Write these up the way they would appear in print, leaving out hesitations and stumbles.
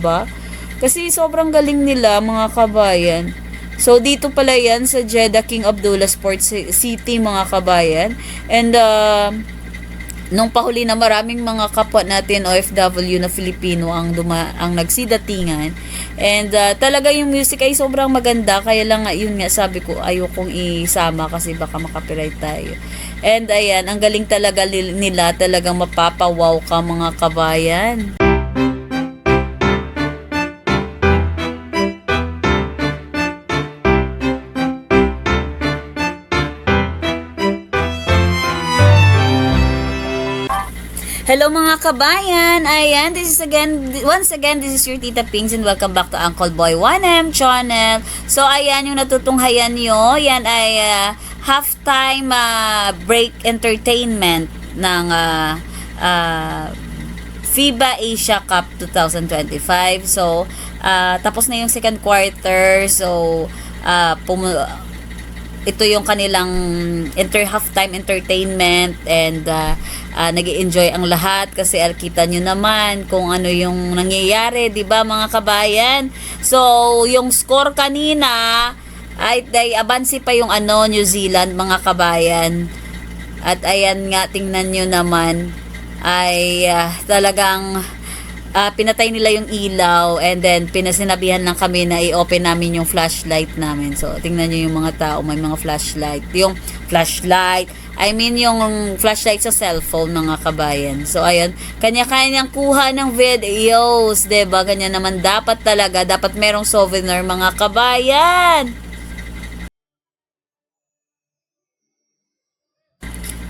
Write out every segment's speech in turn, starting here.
ba? Kasi sobrang galing nila mga kabayan. So dito pala yan sa Jeddah King Abdullah Sports City mga kabayan. And nung pahuli na maraming mga kapwa natin OFW na Filipino ang nagsidatingan. And talaga yung music ay sobrang maganda, kaya lang yun nga sabi ko ayokong isama kasi baka makapiright tayo. And ayan, ang galing talaga nila, talagang mapapawaw ka mga kabayan. Hello mga kabayan! Ayan, once again, this is your Tita Pings and welcome back to Uncle Boy 1M channel. So ayan, yung natutunghayan nyo, yan ay halftime break entertainment ng FIBA Asia Cup 2025. So, tapos na yung second quarter. So, ito yung kanilang halftime entertainment and nag-i-enjoy ang lahat kasi kita nyo naman kung ano yung nangyayari, di ba mga kabayan? So, yung score kanina ay abansi pa yung New Zealand mga kabayan. At ayan nga, tingnan nyo naman ay talagang pinatay nila yung ilaw and then pinasinabihan lang kami na i-open namin yung flashlight namin. So, tingnan nyo yung mga tao, may mga flashlight. Yung flashlight, yung flashlight sa cellphone mga kabayan. So, ayun, kanya-kanyang kuha ng videos, diba? Ganyan naman dapat talaga, dapat merong souvenir mga kabayan.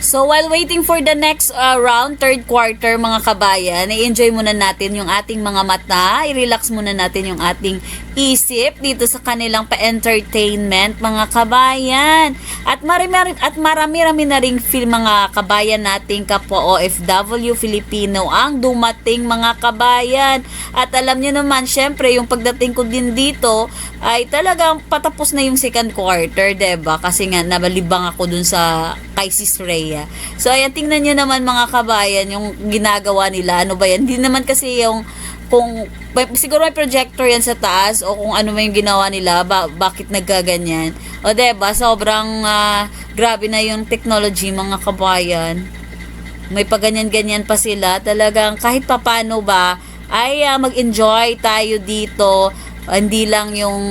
So, while waiting for the next round, third quarter mga kabayan, i-enjoy muna natin yung ating mga mata, i-relax muna natin yung ating isip dito sa kanilang pa-entertainment mga kabayan. At marami-rami na ring mga kabayan nating kapwa OFW Filipino ang dumating mga kabayan. At alam niyo naman, syempre, yung pagdating ko din dito ay talagang patapos na yung second quarter, diba? Kasi nga, nabalibang ako dun sa kay Sis Rhea. So, ayan, tingnan nyo naman mga kabayan, yung ginagawa nila. Ano ba yan? Hindi naman kasi yung, siguro may projector yan sa taas o kung ano man yung ginawa nila, bakit nagkaganyan. O, diba? Sobrang grabe na yung technology mga kabayan. May paganyan-ganyan pa sila. Talagang kahit papano ba, ay mag-enjoy tayo dito. Hindi lang yung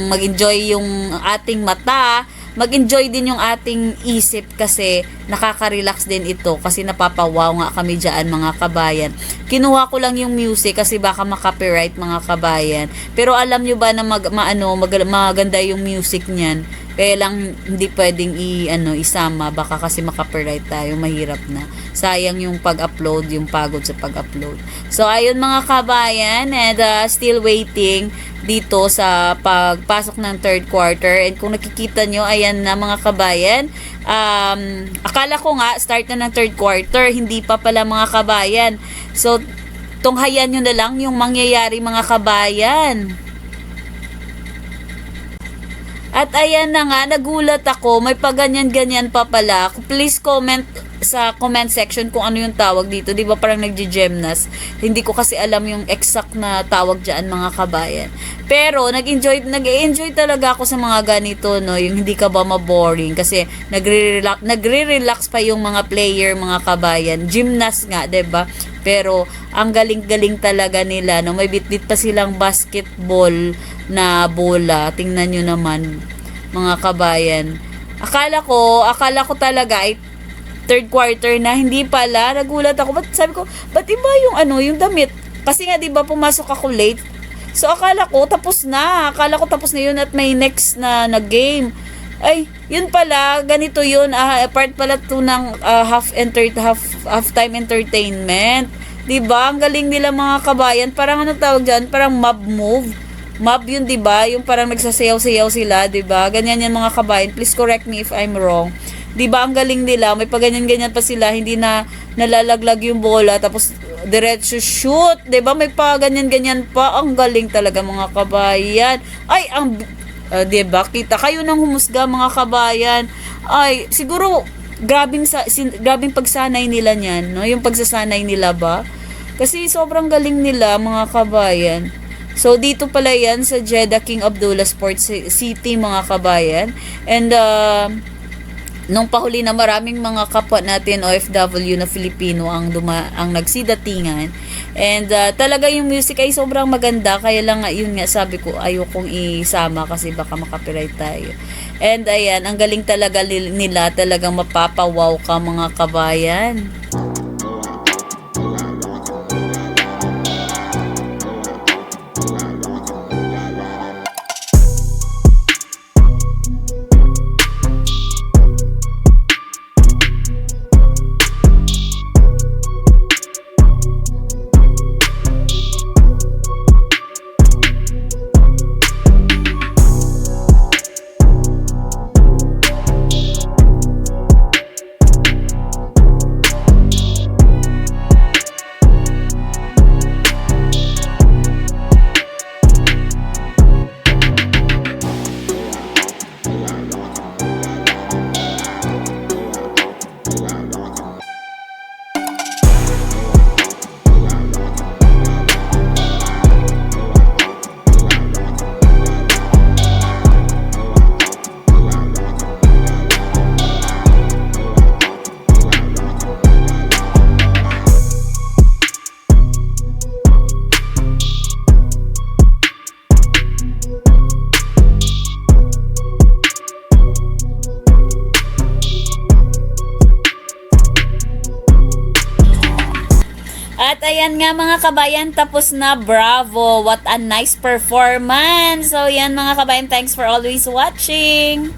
mag-enjoy yung ating mata, mag-enjoy din yung ating isip kasi nakaka-relax din ito kasi napapawaw nga kami dyan mga kabayan. Kinuha ko lang yung music kasi baka makapiright mga kabayan. Pero alam nyo ba na maganda yung music niyan? Kaya lang hindi pwedeng isama baka kasi makapiright tayo, mahirap na. Sayang yung pag-upload, yung pagod sa pag-upload. So ayun mga kabayan, and still waiting dito sa pagpasok ng third quarter. And kung nakikita nyo, ayan na mga kabayan, akala ko nga start na ng third quarter, hindi pa pala mga kabayan. So tunghayan nyo na lang yung mangyayari mga kabayan. At ayan na nga, nagulat ako, may paganyan-ganyan pa pala. Please comment sa comment section kung ano yung tawag dito. Di ba parang nagji-gymnast? Hindi ko kasi alam yung exact na tawag dyan mga kabayan. Pero nag-enjoy talaga ako sa mga ganito, no? Yung hindi ka ba maboring kasi nagre-relax pa yung mga player, mga kabayan. Gymnast nga, 'di ba? Pero ang galing-galing talaga nila, no? May bit-bit pa silang basketball na bola. Tingnan nyo naman mga kabayan. Akala ko talaga ay third quarter na, hindi pala. Nagulat ako. Sabi ko, ba't iba yung damit? Kasi nga 'di ba pumasok ako late. So akala ko tapos na yun at may next na game. Ay, yun pala, ganito yun. Part pala to ng halftime entertainment. 'Di ba? Ang galing nila mga kabayan. Parang ano tawag diyan? Parang mob move. Mob yun, 'di ba? Yung parang nagsasayaw-sayaw sila, 'di ba? Ganyan yan mga kabayan. Please correct me if I'm wrong. 'Di ba? Ang galing nila. May paganyan-ganyan pa sila, hindi na nalalaglag yung bola tapos diretso shoot, 'di ba? May paganyan-ganyan pa. Ang galing talaga mga kabayan. Ay, 'di ba? Kita kayo nang humusga mga kabayan. Ay, siguro grabing pagsanay nila niyan, no? Yung pagsasanay nila ba? Kasi sobrang galing nila mga kabayan. So, dito pala yan sa Jeddah King Abdullah Sports City, mga kabayan. And, nung pahuli na maraming mga kapwa natin OFW na Filipino ang nagsidatingan. And talaga yung music ay sobrang maganda, kaya lang yun nga sabi ko ayokong isama kasi baka makapiright tayo. And ayan, ang galing talaga nila, talagang mapapawaw ka mga kabayan. At ayan nga mga kabayan, tapos na. Bravo! What a nice performance! So yan mga kabayan, thanks for always watching!